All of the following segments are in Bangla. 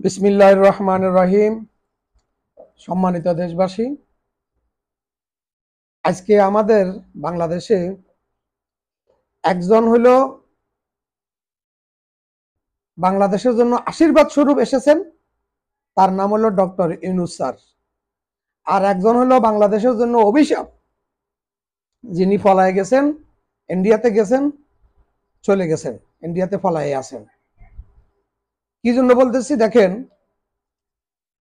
বিসমিল্লাহির রহমানির রহিম। সম্মানিত দেশবাসী, আজকে আমাদের বাংলাদেশে একজন হলো বাংলাদেশের জন্য আশীর্বাদ স্বরূপ এসেছেন, তার নাম হলো ডক্টর ইউনূস স্যার। আর একজন হলো বাংলাদেশের জন্য অভিশাপ, যিনি পলায়ে গেছেন, ইন্ডিয়াতে গেছেন, চলে গেছেন, ইন্ডিয়াতে পলায়ে আছেন। কি জন্য বলতেছি দেখেন,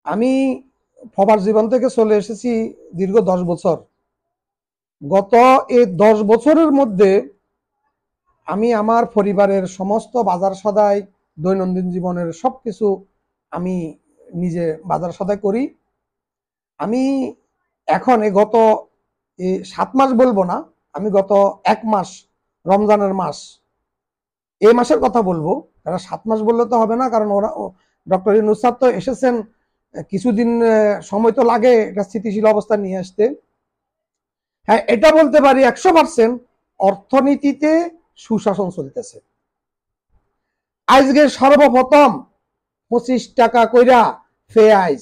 আমি প্রবাস জীবন থেকে চলে এসেছি দীর্ঘ 10 বছর। গত এই 10 বছরের মধ্যে আমি আমার পরিবারের সমস্ত বাজার সদাই, দৈনন্দিন জীবনের সবকিছু আমি নিজে বাজার সদাই করি। আমি এখন গত 7 মাস বলবো না, আমি গত 1 মাস, রমজানের মাস, এই মাসের কথা বলবো। কারণ 7 মাস বললে তো হবে না, কারণ ওরা ডক্টর ইউনূস স্যার তো এসেছেন, কিছুদিন সময় তো লাগে একটা স্থিতিশীল অবস্থা নিয়ে আসতে। হ্যাঁ, এটা বলতে পারি 100% অর্থনীতিতে সুশাসন চলতেছে। আজকে সর্বপ্রথম 25 টাকা কইরা পেঁয়াজ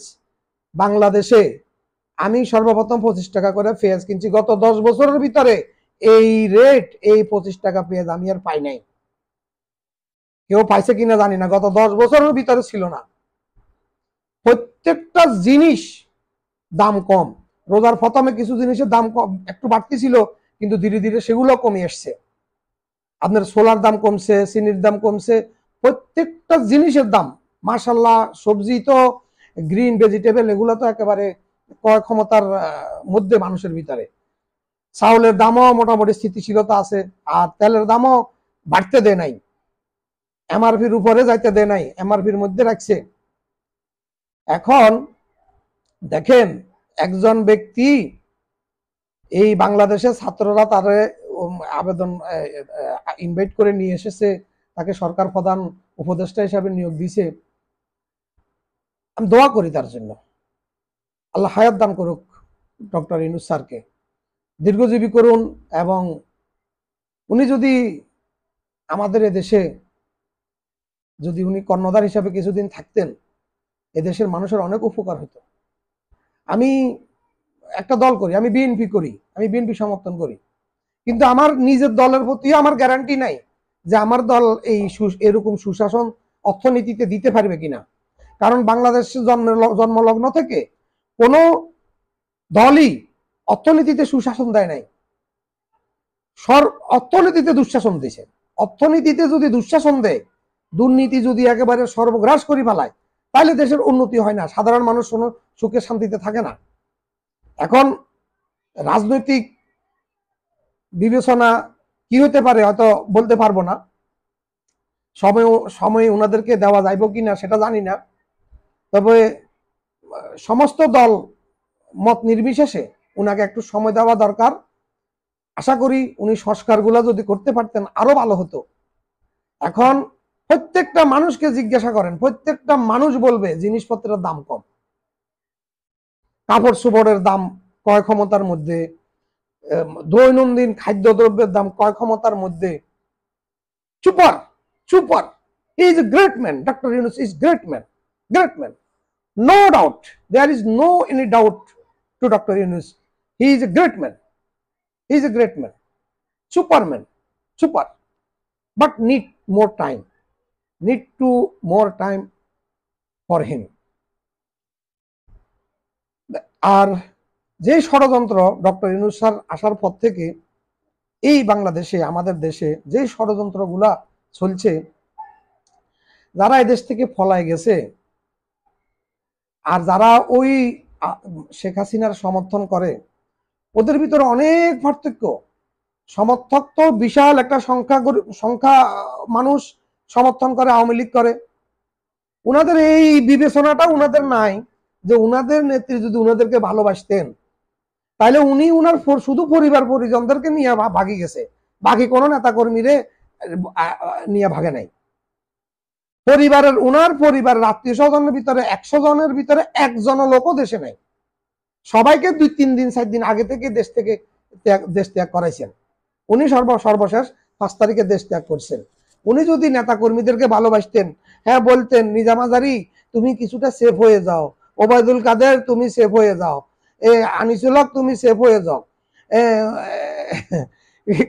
বাংলাদেশে, আমি সর্বপ্রথম 25 টাকা করে পেঁয়াজ কিনছি। গত 10 বছরের ভিতরে এই রেট, এই 25 টাকা পেঁয়াজ আমি আর পাই নাই। কেউ পাইছে কিনা জানি না, গত 10 বছরের ভিতরে ছিল না। প্রত্যেকটা জিনিস দাম কম। রোজার প্রথমে কিছু জিনিসের দাম কম একটু বাড়তি ছিল, কিন্তু ধীরে ধীরে সেগুলো কমে আসছে। আপনার সোলার দাম কমছে, চিনির দাম কমছে, প্রত্যেকটা জিনিসের দাম মাশাআল্লাহ। সবজি তো, গ্রিন ভেজিটেবল, এগুলো তো একেবারে ক্রয় ক্ষমতার মধ্যে মানুষের ভিতরে। চাউলের দামও মোটামুটি স্থিতিশীলতা আছে, আর তেলের দামও বাড়তে দেয় নাই, এমআরপির উপরে যাইতে দেয় নাই, এমআরপির মধ্যে রাখছে। এখন দেখেন, একজন ব্যক্তি, এই বাংলাদেশের ছাত্ররা তারে আবেদন ইনভাইট করে নিয়ে এসেছে, তাকে সরকার প্রধান উপদেষ্টা হিসাবে নিয়োগ দিয়েছে। আমি দোয়া করি তার জন্য, আল্লাহ হায়াত দান করুক ডক্টর ইউনূস স্যারকে, দীর্ঘজীবী করুন। এবং উনি যদি আমাদের এদেশে, যদি উনি কর্ণধার হিসাবে কিছুদিন থাকতেন, এদেশের মানুষের অনেক উপকার হতো। আমি একটা দল করি, আমি বিএনপি করি, আমি বিএনপি সমর্থন করি, কিন্তু আমার নিজের দলের প্রতি আমার গ্যারান্টি নাই যে আমার দল এই এরকম সুশাসন অর্থনীতিতে দিতে পারবে কিনা। কারণ বাংলাদেশের জন্মলগ্ন থেকে কোনো দলই অর্থনীতিতে সুশাসন দেয় নাই, অর্থনীতিতে দুঃশাসন দিয়েছে। অর্থনীতিতে যদি দুঃশাসন দেয়, দুর্নীতি যদি একেবারে সর্বগ্রাস করে ফেলায়, তাহলে দেশের উন্নতি হয় না, সাধারণ মানুষ সুখে শান্তিতে থাকে না। এখন রাজনৈতিক বিবেচনা কি হতে পারে হয়তো বলতে পারবো না, সময় ওনাদেরকে দেওয়া যাইব কিনা সেটা জানি না। তবে সমস্ত দল মত নির্বিশেষে ওনাকে একটু সময় দেওয়া দরকার। আশা করি উনি সংস্কারগুলো যদি করতে পারতেন আরো ভালো হতো। এখন প্রত্যেকটা মানুষকে জিজ্ঞাসা করেন, প্রত্যেকটা মানুষ বলবে জিনিসপত্রের দাম কম, কাপড় চোপড়ের দাম ক্রয় ক্ষমতার মধ্যে, দৈনন্দিন খাদ্যদ্রব্যের দাম ক্রয় ক্ষমতার মধ্যে। Super, super, he is a great man, doctor Yunus is great man, great man, no doubt, there is no any doubt to Dr. Yunus. He is a great man, he is a great man, superman, super, but need more time, need to more time for him. আর যে ষড়যন্ত্র ডক্টর ইউনূস স্যার আসার পর থেকে এই বাংলাদেশে, আমাদের দেশে যে ষড়যন্ত্রগুলা চলছে, যারা এদেশ থেকে পলায় গেছে আর যারা ওই শেখ হাসিনার সমর্থন করে, ওদের ভিতরে অনেক পার্থক্য। সমর্থক তো বিশাল একটা সংখ্যা মানুষ সমর্থন করে, আওয়ামী লীগ করে। উনাদের এই বিবেচনাটা উনাদের নাই যে উনাদের নেত্রী যদি উনাদেরকে ভালোবাসতেন, তাহলে উনি উনার শুধু পরিবার পরিজনদেরকে নিয়ে ভাগি গেছে, বাকি কোনো নেতা কর্মীরে নিয়ে ভাগে নাই। পরিবারের, উনার পরিবারের আত্মীয় স্বজনের ভিতরে 100 জনের ভিতরে একজন লোকও দেশে নাই। সবাইকে 2-3 দিন 4 দিন আগে থেকে দেশ ত্যাগ করাইছেন। উনি সর্বশেষ 5 তারিখে দেশ ত্যাগ করছেন। উনি যদি নেতা কর্মীদেরকে ভালোবাসতেন, হ্যাঁ বলতেন নিজাম আজারি তুমি কিছুটা সেফ হয়ে যাও, ওবায়দুল কাদের তুমি সেফ হয়ে যাও, আনিসুল হক তুমি সেফ হয়ে যাও,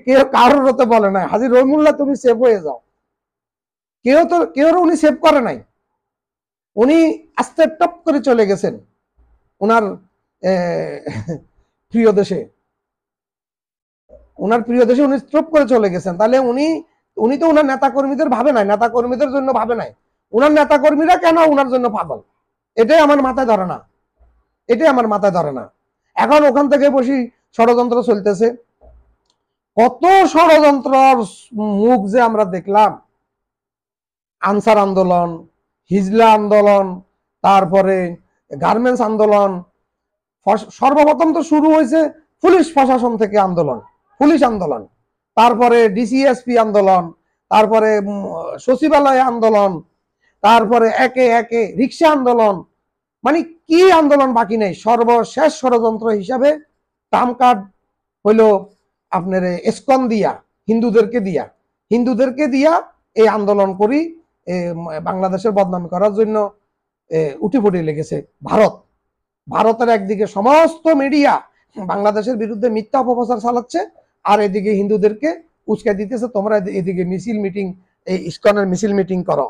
কেউ কারোর হতে বলে নাই হাজী রহিমুল্লাহ তুমি সেফ হয়ে যাও, কেউ উনি সেভ করে নাই। উনি আস্তে টপ করে চলে গেছেন ওনার প্রিয় দেশে, উনি স্টপ করে চলে গেছেন। তাহলে উনি তো ওনার নেতা কর্মীদের ভাবে নাই, নেতা কর্মীদের জন্য ভাবে নাই, ওনার নেতা কর্মীরা কেন ওনার জন্য পাগল, এটাই আমার মাথায় ধরে না, এটাই আমার মাথায় ধরে না। এখন ওখান থেকে বসি ষড়যন্ত্র চলতেছে, কত ষড়যন্ত্রর মুখ যে আমরা দেখলাম, আনসার আন্দোলন, হিজলা আন্দোলন, তারপরে গার্মেন্টস আন্দোলন, সর্বপ্রথম তো শুরু হয়েছে পুলিশ প্রশাসন থেকে আন্দোলন, পুলিশ আন্দোলন, তারপরে ডিসিএসপি আন্দোলন, তারপরে সচিবালয় আন্দোলন, তারপরে একে একে রিক্সা আন্দোলন, মানে কি আন্দোলন বাকি নেই। সর্বশেষ ষড়যন্ত্র হিসাবে ট্রাম্প কার্ড হইল আপনার এসকন দিয়া, হিন্দুদেরকে দিয়া এই আন্দোলন করি বাংলাদেশের বদনামি করার জন্য উঠে লেগেছে ভারতের একদিকে সমস্ত মিডিয়া বাংলাদেশের বিরুদ্ধে মিথ্যা অপপ্রচার চালাচ্ছে, আর এদিকে হিন্দুদেরকে উস্কে দিতেছে, তোমরা এদিকে মিছিল মিটিং, এই ইসকনের মিছিল মিটিং করো।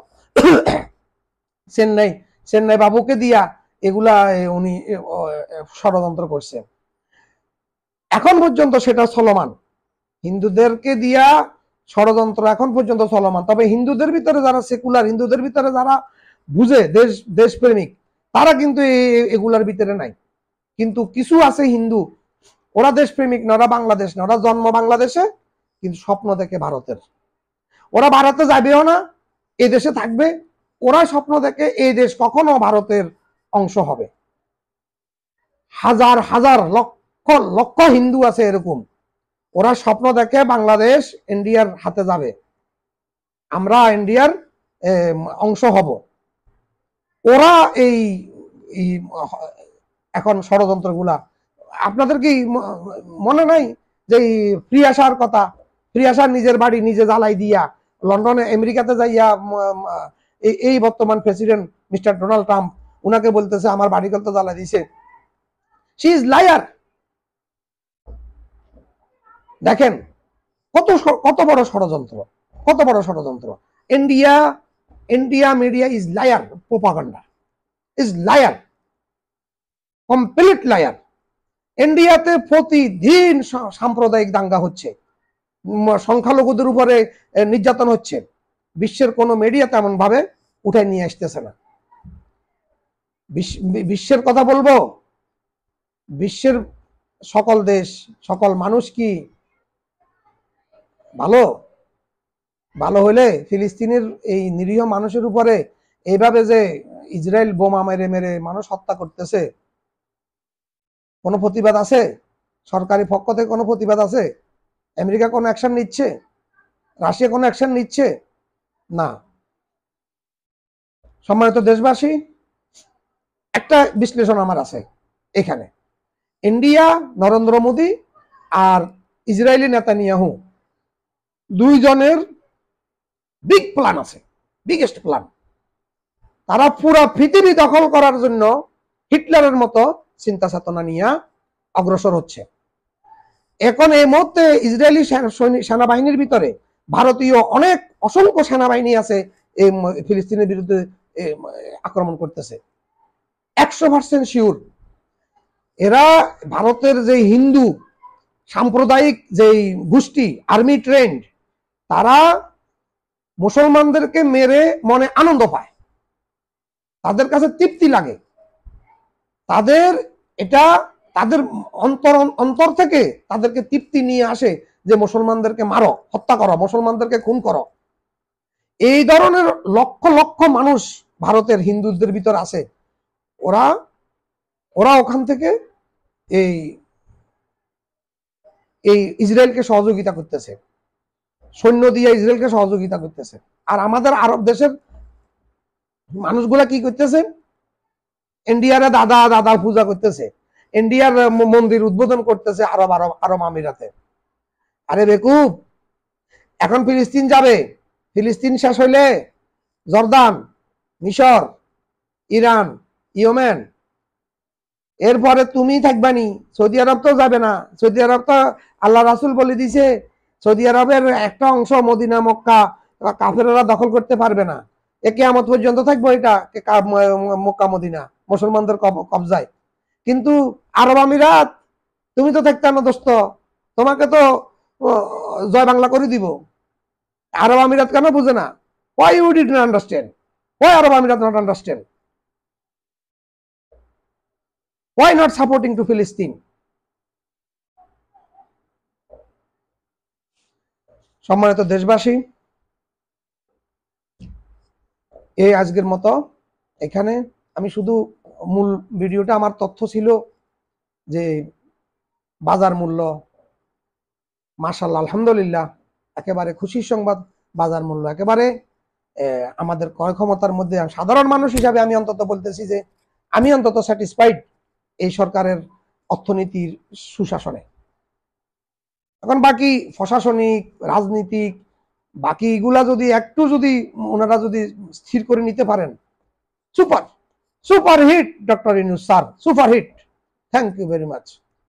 চেন্নাই বাবুকে দিয়া এগুলা উনি ষড়যন্ত্র করছে, এখন পর্যন্ত সেটা চলমান, হিন্দুদেরকে দিয়া ষড়যন্ত্র এখন পর্যন্ত চলমান। তবে হিন্দুদের ভিতরে যারা সেকুলার, হিন্দুদের ভিতরে যারা বুঝে দেশপ্রেমিক, তারা কিন্তু এগুলার ভিতরে নাই। কিন্তু কিছু আছে হিন্দু, ওরা দেশপ্রেমিক না, ওরা বাংলাদেশ না, ওরা জন্ম বাংলাদেশে কিন্তু স্বপ্ন দেখে ভারতের, ওরা ভারতে যাবেও না, এই দেশে থাকবে, ওরা স্বপ্ন দেখে এই দেশ কখনো ভারতের অংশ হবে। হাজার হাজার লক্ষ লক্ষ হিন্দু আছে এরকম, ওরা স্বপ্ন দেখে বাংলাদেশ ইন্ডিয়ার হাতে যাবে, আমরা ইন্ডিয়ার অংশ হব। ওরা এই এখন ষড়যন্ত্রগুলা, আপনাদের কি মনে নাই যে প্রিয়াসার কথা, প্রিয়াসার নিজের বাড়ি নিজে জ্বালাই দিয়া লন্ডনে আমেরিকাতে যাইয়া এই বর্তমান প্রেসিডেন্ট মিস্টার ডোনাল্ড ট্রাম্প উনাকে বলতেছে আমার বাড়ি তো জ্বালাই দিছে। She is liar. দেখেন কত বড় ষড়যন্ত্র, কত বড় ষড়যন্ত্র। India media is liar, propaganda is liar, complete liar. ইন্ডিয়াতে প্রতিদিন সাম্প্রদায়িক দাঙ্গা হচ্ছে, সংখ্যালঘুদের উপরে নির্যাতন হচ্ছে, বিশ্বের কোনো মিডিয়া তেমন ভাবে উঠে নিয়ে আসতেছে না। বিশ্বের কথা বলবো, বিশ্বের সকল দেশ, সকল মানুষ কি ভালো? ভালো হলে ফিলিস্তিনের এই নিরীহ মানুষের উপরে এইভাবে যে ইসরায়েল বোমা মেরে মেরে মানুষ হত্যা করতেছে, কোনো প্রতিবাদ আছে? সরকারি পক্ষ থেকে কোনো প্রতিবাদ আছে? আমেরিকা কোনো অ্যাকশন নিচ্ছে? রাশিয়া কোনো অ্যাকশন নিচ্ছে? না। সম্মানিত দেশবাসী, একটা বিশ্লেষণ আমার আছে এখানে। ইন্ডিয়া নরেন্দ্র মোদী আর ইসরায়েলি নেতানিয়াহু দুইজনের বিগ প্ল্যান আছে, বিগেস্ট প্ল্যান। তারা পুরো পৃথিবী দখল করার জন্য হিটলারের মতো চিন্তা চেতনা নিয়ে অগ্রসর হচ্ছে। এখন এই মুহূর্তে ইসরায়েলি সেনাবাহিনীর ভিতরে ভারতীয় অসংখ্য সেনাবাহিনী আছে এই ফিলিস্তিনের বিরুদ্ধে আক্রমণ করতেছে। 100% শিওর এরা ভারতের যে হিন্দু সাম্প্রদায়িক যে গোষ্ঠী আর্মি ট্রেন্ড, তারা মুসলমানদেরকে মেরে মনে আনন্দ পায়, তাদের কাছে তৃপ্তি লাগে, তাদের অন্তর থেকে তাদেরকে তৃপ্তি নিয়ে আসে যে মুসলমানদেরকে মারো, হত্যা করো, মুসলমানদেরকে খুন করো। এই ধরনের লক্ষ লক্ষ মানুষ ভারতের হিন্দুদের ভিতর আছে। ওরা ওখান থেকে এই ইসরায়েলকে সহযোগিতা করতেছে, সৈন্য দিয়ে ইসরায়েলকে সহযোগিতা করতেছে। আর আমাদের আরব দেশের মানুষগুলা কি করতেছে? ইন্ডিয়ারে দাদা পূজা করতেছে, ইন্ডিয়ার মন্দির উদ্বোধন করতেছে আরব আমিরাতে। আরে বেকুব, এখন ফিলিস্তিন যাবে, ফিলিস্তিন শেষ হইলে জর্দান, মিশর, ইরান, ইয়েমেন, এরপরে তুমি থাকবানি। সৌদি আরব তো যাবে না। সৌদি আরব তো আল্লাহ রাসূল বলে দিছে সৌদি আরবের একটা অংশ মদিনা মক্কা কাফেররা দখল করতে পারবে না। এ কিয়ামত পর্যন্ত থাকবো এটা মক্কা মদিনা মুসলমানদের কবজায়। কিন্তু আরব আমিরাত, তুমি তো থাকতে না দোস্ত, তোমাকে তো জয় বাংলা করে দিব। আরব আমিরাত কেন বুঝে না? Why you didn't understand? Why Arab Emirat not understand? Why not supporting to Palestine? সম্মানিত দেশবাসী, এই আজকের মতো এখানে আমি শুধু মূল ভিডিওটা আমার তথ্য ছিল যে বাজার মূল্য মাশাআল্লাহ আলহামদুলিল্লাহ একেবারে খুশির সংবাদ। বাজার মূল্য একেবারে আমাদের ক্রয় ক্ষমতার মধ্যে, সাধারণ মানুষ হিসাবে আমি অন্তত বলতেছি যে আমি অন্তত স্যাটিসফাইড এই সরকারের অর্থনীতির সুশাসনে। এখন বাকি প্রশাসনিক, রাজনীতিক বাকিগুলা যদি একটু যদি ওনারা যদি স্থির করে নিতে পারেন, super super hit doctor Yunus sir, super hit. Thank you very much.